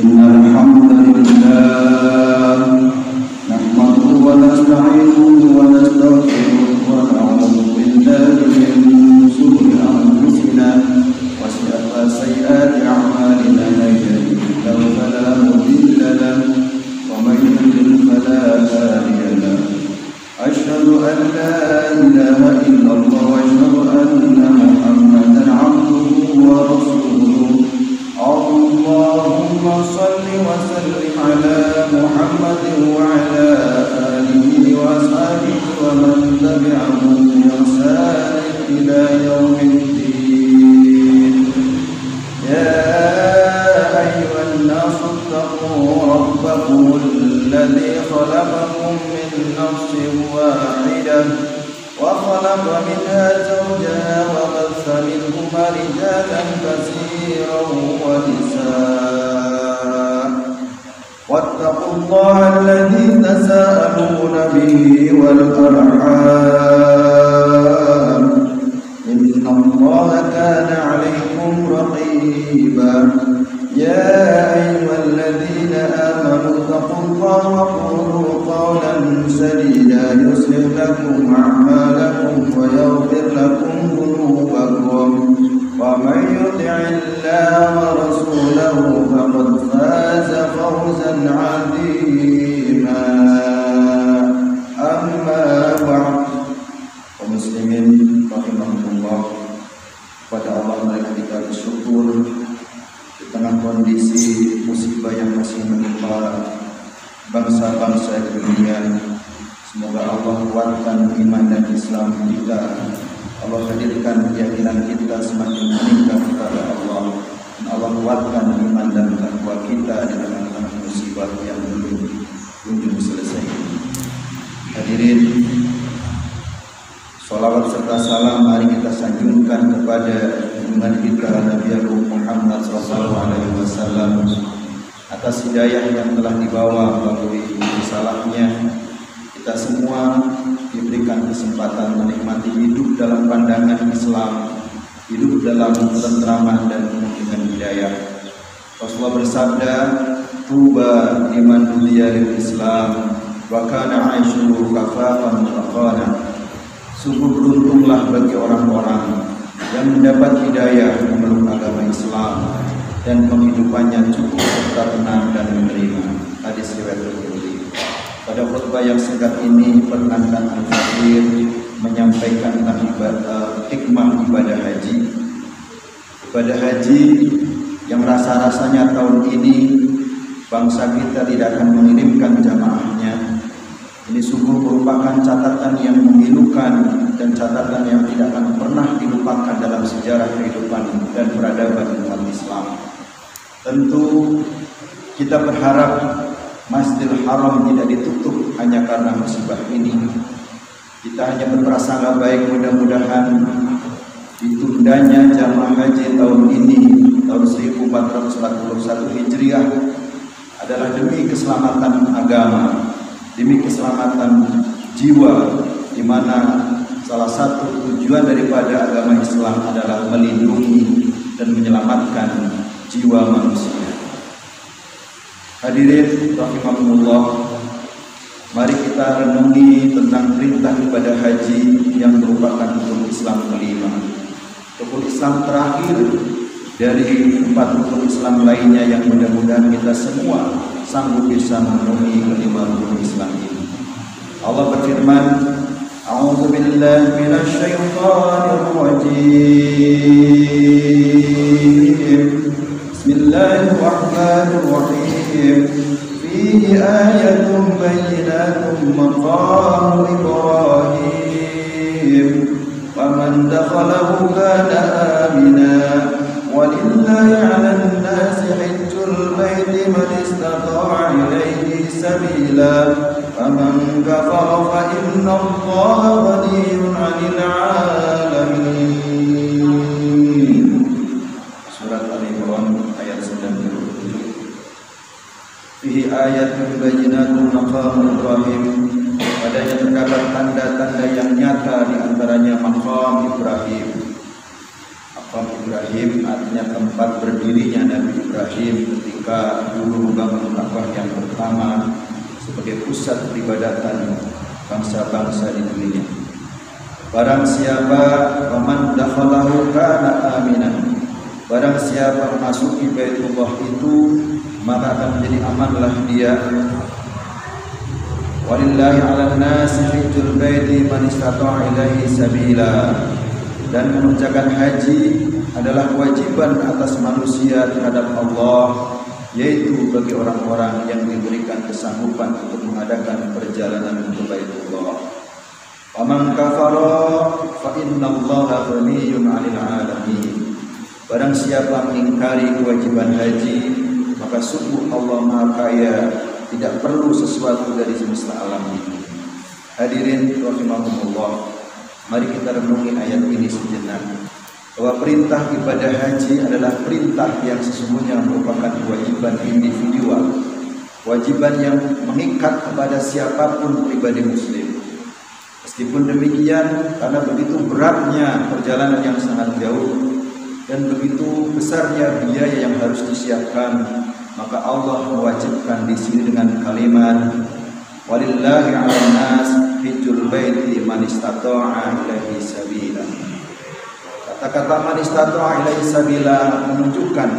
Innal hamdalillah nahmaduhu wa nasta'inuhu wa nastaghfiruhu wa na'udzu billahi min shururi anfusina wa sayyi'ati a'malina man yahdihillahu fala mudilla lahu wa man yudlil fala hadiya lahu. Asyhadu an la ilaha illallah wa asyhadu anna Muhammadan 'abduhu wa rasuluh. Allahumma salli wa sallim ala Muhammadin wa ala alihi wa ashabihi wa man tabi'ahum bi ihsan ila yaumiddin. Ya ayyuhan nasu ittaqu rabbakum alladhi khalaqakum min nafsin wahidah wa khalaqa minha zawjaha wa bassa minhuma rijalan katsiran wa nisaa. Wattaqullaha alladhi tasaaluna bihi wal arham. Innallaha kana 'alaykum raqiba. Ya ayyuhalladzina amanu taqullaha wa qulu qawlan sadida yuslih lakum a'malakum wa yaghfir lakum dhunubakum wa man yuti'illaha wa rasulahu faqad faza fawzan 'azima. Amma ba'd. Kaum muslimin rahimahumullah, pada Allah mereka kita bersyukur di tengah kondisi musibah yang masih menimpa bangsa-bangsa di dunia. Semoga Allah kuatkan iman dan Islam kita. Allah hadirkan keyakinan kita semakin meningkat kepada Allah. Dan Allah kuatkan iman dan takwa kita di tengah musibah yang belum kunjung selesai. Hadirin, salawat serta salam mari kita sanjungkan kepada junjungan kita Nabi Muhammad SAW atas hidayah yang telah dibawa melalui risalahnya. Kita semua diberikan kesempatan menikmati hidup dalam pandangan Islam, hidup dalam ketentraman dan dengan hidayah. Rasulullah bersabda, "Tuba liman hudiya lil Islam wa kana 'aishuhu kafafan muqana." Sungguh beruntunglah bagi orang-orang yang mendapat hidayah memeluk agama Islam dan penghidupannya cukup serta tenang dan menerima. Hadis riwayat Tirmidzi. Pada khutbah yang singkat ini, perkenankan Al-Fakir menyampaikan tentang hikmah ibadah haji. Ibadah haji yang rasa-rasanya tahun ini bangsa kita tidak akan mengirimkan jamaahnya. Ini sungguh merupakan catatan yang memilukan dan catatan yang tidak akan pernah dilupakan dalam sejarah kehidupan dan peradaban umat Islam. Tentu kita berharap Masjidil Haram tidak ditutup hanya karena musibah ini. Kita hanya berprasangka baik, mudah-mudahan ditundanya jamaah haji tahun ini, tahun 1441 Hijriah, adalah demi keselamatan agama, demi keselamatan jiwa, di mana salah satu tujuan daripada agama Islam adalah melindungi dan menyelamatkan jiwa manusia. Hadirin rahimakumullah, mari kita renungi tentang perintah ibadah haji yang merupakan rukun Islam kelima. Rukun Islam terakhir dari 4 rukun Islam lainnya yang mudah-mudahan kita semua sanggup bisa memenuhi kelima rukun Islam ini. Allah berfirman, "A'udzu billahi minasy syaithanir rajim. Bismillahirrahmanirrahim. Fihi ayatun bayyinatun maqamu Ibrahim. Faman dakhalahu kana amina. Walillahi 'alan nasi hajjul baiti man istata'a ilaihi sabila. Faman kafara fa inna Allaha ghaniyyun 'anil 'alamin." Surat Al-Imran ayat 97. Fihi ayatun bayyinatun maqam Ibrahim. Padanya terdapat tanda-tanda yang nyata, di antaranya maqam Ibrahim. Maqam Ibrahim artinya tempat berdirinya Nabi Ibrahim ketika ketika dulu membangun Ka'bah yang pertama sebagai pusat peribadatan bangsa-bangsa di dunia. Barang siapa waman dakhalahu kana aminan. Barang siapa memasuki Baitullah itu maka akan menjadi amanlah dia. Walillahi 'alan nasi hajjul baiti man istata'a ilaihi sabila. Dan mengerjakan haji adalah kewajiban atas manusia terhadap Allah, yaitu bagi orang-orang yang diberikan kesanggupan untuk mengadakan perjalanan ke Baitullah. Wa man kafara fa innallaha ghaniyyun 'anil 'alamin. Barang siapa mengingkari kewajiban haji, maka sungguh Allah Maha Kaya, tidak perlu sesuatu dari semesta alam ini. Hadirin rahimakumullah. Mari kita renungi ayat ini sejenak, bahwa perintah ibadah haji adalah perintah yang sesungguhnya merupakan kewajiban individual, kewajiban yang mengikat kepada siapapun pribadi muslim. Meskipun demikian, karena begitu beratnya perjalanan yang sangat jauh dan begitu besarnya biaya yang harus disiapkan, maka Allah mewajibkan di sini dengan kalimat walillahi 'alan nas hajjul baiti man istata'a ilaihi sabila. Kata-kata man istata'a ilaihi sabila menunjukkan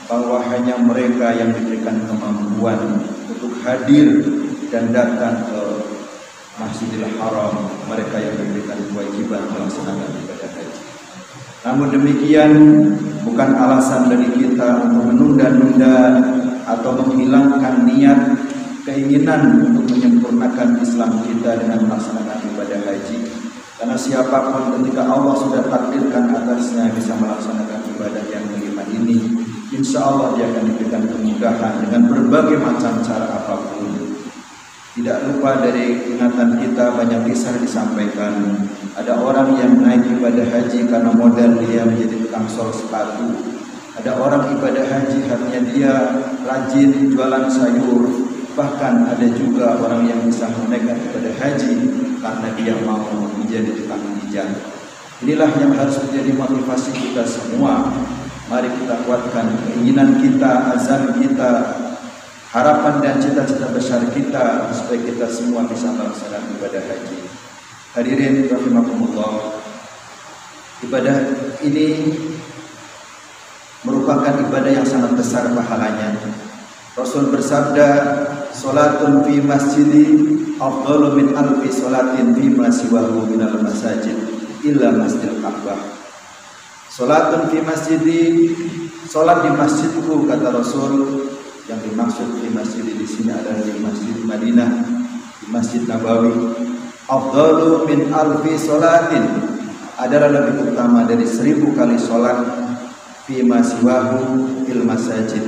bahwa hanya mereka yang diberikan kemampuan untuk hadir dan datang ke Masjidil Haram, mereka yang diberikan kewajiban melaksanakan ibadah haji. Namun demikian bukan alasan bagi kita untuk menunda-nunda atau menghilangkan niat keinginan untuk menyempurnakan Islam kita dengan melaksanakan ibadah haji. Karena siapapun ketika Allah sudah takdirkan atasnya bisa melaksanakan ibadah yang kelima ini, insya Allah dia akan diberikan kemudahan dengan berbagai macam cara apapun. Tidak lupa dari ingatan kita, banyak kisah disampaikan. Ada orang yang naik ibadah haji karena modal dia menjadi tukang sol sepatu. Ada orang ibadah haji artinya dia rajin jualan sayur. Bahkan ada juga orang yang bisa menaikkan ibadah haji karena dia mau menjadi tukang pijat. Inilah yang harus menjadi motivasi kita semua. Mari kita kuatkan keinginan kita, azam kita, harapan dan cita-cita besar kita supaya kita semua bisa melaksanakan ibadah haji. Hadirin rahimakumullah, ibadah ini merupakan ibadah yang sangat besar pahalanya. Rasul bersabda, "Salatun fi masjidi afdalu min alfi salatin fi ma siwahu minal masajid illa Masjidil Ka'bah." Salatun fi masjidi, salat di masjidku, kata Rasul. Yang dimaksud di masjid di sini adalah di Masjid Madinah, di Masjid Nabawi. Afdalu min alfi salatin, adalah lebih utama dari 1000 kali salat fi ma siwahu fil masajid,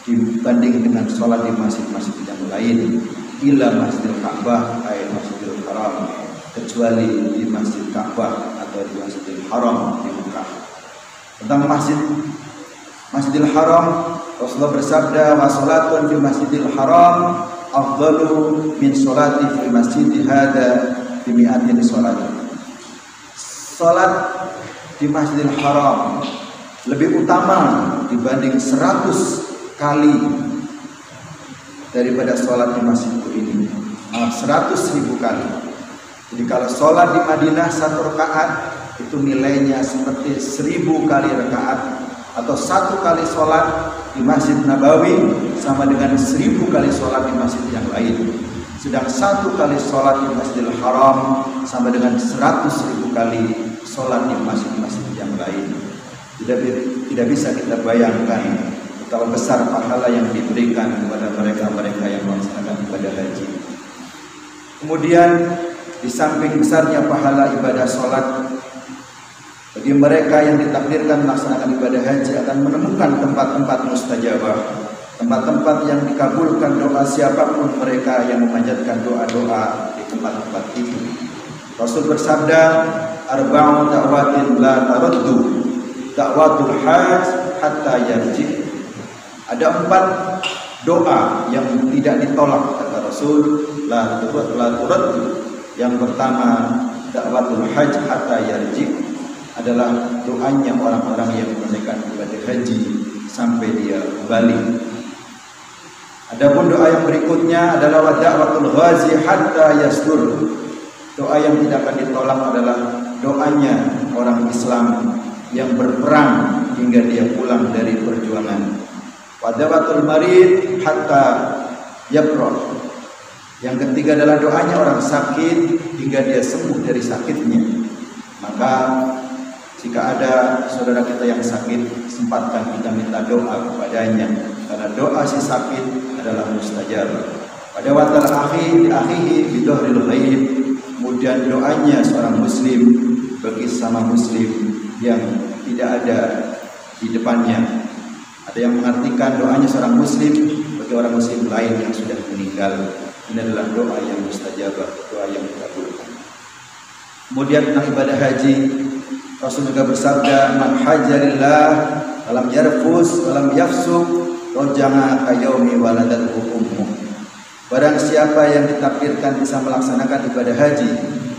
dibanding dengan sholat di masjid-masjid yang lain. Illa Masjidil Ka'bah ayat Masjidil Haram, kecuali di Masjid Ka'bah atau di Masjidil Haram di Mekah. Tentang Masjidil Haram, Rasulullah bersabda, wa sholatun di Masjidil Haram afdalu min sholati fi masjidi hada bi mi'atin sholat. Sholat di Masjidil Haram lebih utama dibanding 100 kali daripada sholat di masjidku ini, 100.000 kali. Jadi kalau sholat di Madinah 1 rakaat itu nilainya seperti 1000 kali rakaat, atau 1 kali sholat di Masjid Nabawi sama dengan 1000 kali sholat di masjid yang lain. Sedang 1 kali sholat di Masjidil Haram sama dengan 100.000 kali sholat di masjid-masjid yang lain. Tidak bisa kita bayangkan betapa besar pahala yang diberikan kepada mereka-mereka yang melaksanakan ibadah haji. Kemudian di samping besarnya pahala ibadah sholat, bagi mereka yang ditakdirkan melaksanakan ibadah haji akan menemukan tempat-tempat mustajabah, tempat-tempat yang dikabulkan doa siapapun mereka yang memanjatkan doa-doa di tempat-tempat itu. Rasul bersabda, arba'u da'watin la taraddu, da'watul hajj hatta yarji. Ada 4 doa yang tidak ditolak, kata Rasul, la turaddu. Yang pertama, da'watul hajj hatta yarji, adalah doanya orang-orang yang menunaikan ibadah haji sampai dia kembali. Adapun doa yang berikutnya adalah wa da'watul ghazi hatta yasdur. Doa yang tidak akan ditolak adalah doanya orang Islam yang berperang hingga dia pulang dari perjuangan. Wa da'watul marid hatta yabrah. Yang ketiga adalah doanya orang sakit hingga dia sembuh dari sakitnya. Maka jika ada saudara kita yang sakit, sempatkan kita minta doa kepadanya, karena doa si sakit adalah mustajab. Pada watal akhihi bidohril ghaib, kemudian doanya seorang muslim bagi sama muslim yang tidak ada di depannya. Ada yang mengartikan doanya seorang muslim bagi orang muslim lain yang sudah meninggal. Ini adalah doa yang mustajab, doa yang dikabulkan. Kemudian tentang ibadah haji, Rasul juga bersabda, man hajarillah walam yarfus walam yafsuk rajaa kayaumi waladathu ummuh. Barang siapa yang ditakdirkan bisa melaksanakan ibadah haji,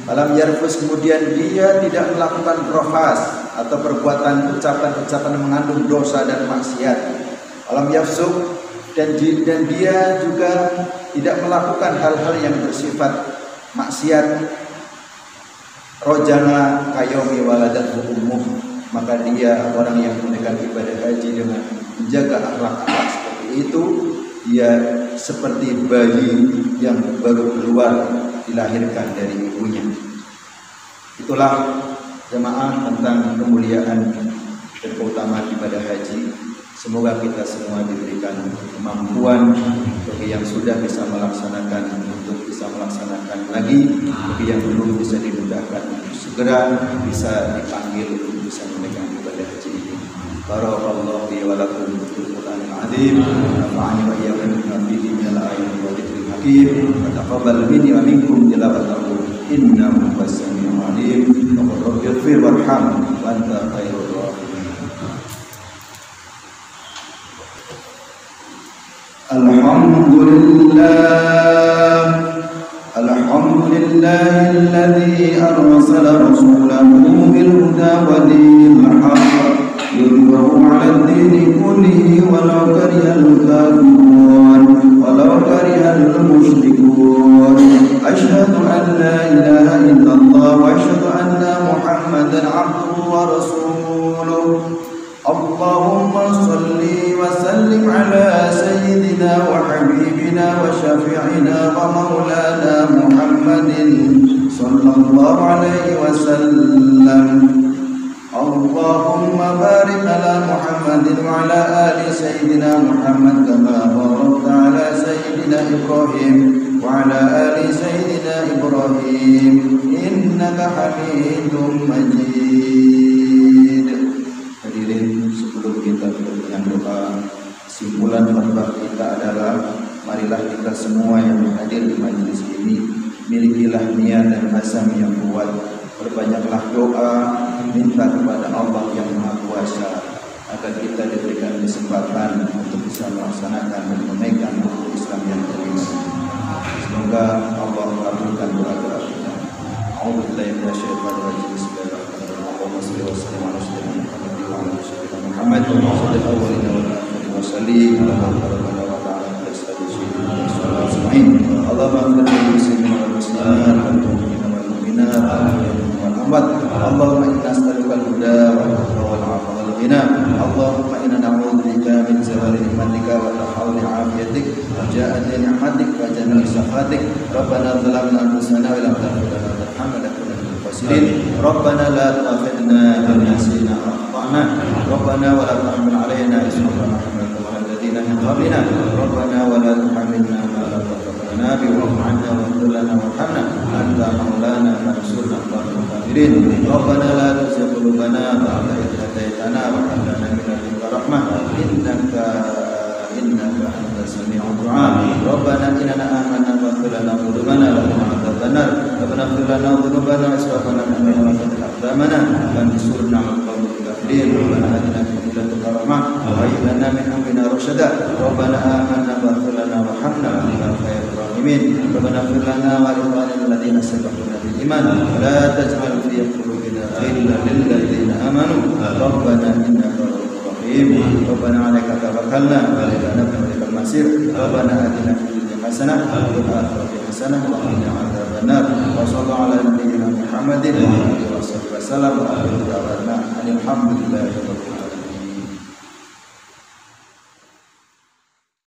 walam yarfus, kemudian dia tidak melakukan rafas atau perbuatan ucapan-ucapan yang mengandung dosa dan maksiat, walam yafsuk, dan dia juga tidak melakukan hal-hal yang bersifat maksiat, rojana kayomi waladathu ummuh, maka dia orang yang menunaikan ibadah haji dengan menjaga akhlak-akhlak seperti itu, dia seperti bayi yang baru keluar dilahirkan dari ibunya. Itulah jemaah tentang kemuliaan dan keutamaan ibadah haji. Semoga kita semua diberikan kemampuan, bagi yang sudah bisa melaksanakan untuk bisa melaksanakan lagi, bagi yang belum bisa dimudahkan untuk segera bisa dipanggil untuk bisa menunaikan ibadah haji ini. Barakallahu fi wa lakum bil Qur'anil azim, nafa'ani wa iyyakum bima fihi minal ayati wa dzikril hakim, wa taqabbal minni wa minkum tilawatahu innahu was-sami'ul 'alim. Rabbighfir warham wa anta khairur rahimin. Alhamdulillahilladzi arsala rasulahu bil huda wa dinil haqq yudhhiruhu 'alad dini kullihi walau karihal musyrikun. Asyhadu an la ilaha illallah wa asyhadu anna Muhammadan 'abduhu wa rasuluh. Allahumma salli wa sallim ala sayyidina wa habibina wa syafi'ina wa maulana Muhammadin sallallahu alaihi wasallam. Allahumma barik ala Muhammadin wa ala ali sayyidina Muhammad kama barakta ala sayyidina Ibrahim wa ala ali sayyidina Ibrahim innaka Hamidum Majid. Hadirin, sebelum kita tutup dengan doa, kesimpulan khutbah kita adalah marilah kita semua yang hadir di majelis ini milikilah niat dan azam yang kuat, perbanyaklah doa, minta kepada Allah yang Maha Kuasa agar kita diberikan kesempatan untuk bisa melaksanakan dan menunaikan hukum Islam yang terima. Semoga Allah mengabulkan doa-doa kita. A'udzubillahi minasyaitonir rajim. Bismillahirrahmanirrahim. Allahumma shalli wa sallim ala sayyidina Muhammad wa ala alihi wa sallim ala rabbana wa ta'ala ajma'in. Allahumma ighfir lil muslimina wal muslimat wal mu'minina wal mu'minat wal amwat. Allahumma inna nas'aluka al-huda wal taqwa wal 'afwa wal ghina. Allahumma inna na'udzubika min zawali ni'matika wa tahawuli 'afiyatik wa ja'ati ni'matik wa jami'i sakhatik. Rabbana zalamna anfusana wa lam taghfir lana wa tarhamna lanakunanna minal khasirin. Rabbana la tu'akhidhna in nasina aw akhtana. Rabbana wa la tahmil 'alaina isran kama hamaltahu 'alal ladzina min qablina. Rabbana wa la tuhammilna ma la taqata lana bihi wa'fu 'anna waghfir lana warhamna anta maulana fansurna 'alal kafirin. Rabbana la tuzigh qulubana ba'da idh hadaytana wa hab lana min ladunka rahmah innaka antas sami'ud du'a. Rabbana innana amanna faghfir lana dhunubana wa qina adzaban nar. Rabbana ighfir lana dhunubana wa israfana wa thabbit aqdamana wansurna 'alal qawmil kafirin. Rabbana atina min ladunka rahmah wa hayyi lana min amrina rashada. Rabbana amanna faghfir lana warhamna wa anta khairur rahimin. Rabbana ighfir lana wa li ikhwanina alladhina sabaquna bil iman wa la taj'al fi qulubina ghillan lil ladzina amanu. Rabbana innaka الرحيم ربنا عليك توكلنا وإليك أنبنا وإليك المصير ربنا آتنا في الدنيا حسنة وفي الآخرة حسنة وقنا عذاب النار وصلى الله على نبينا محمد وعلى آله وصحبه وسلم وآخر دعوانا أن الحمد لله رب العالمين.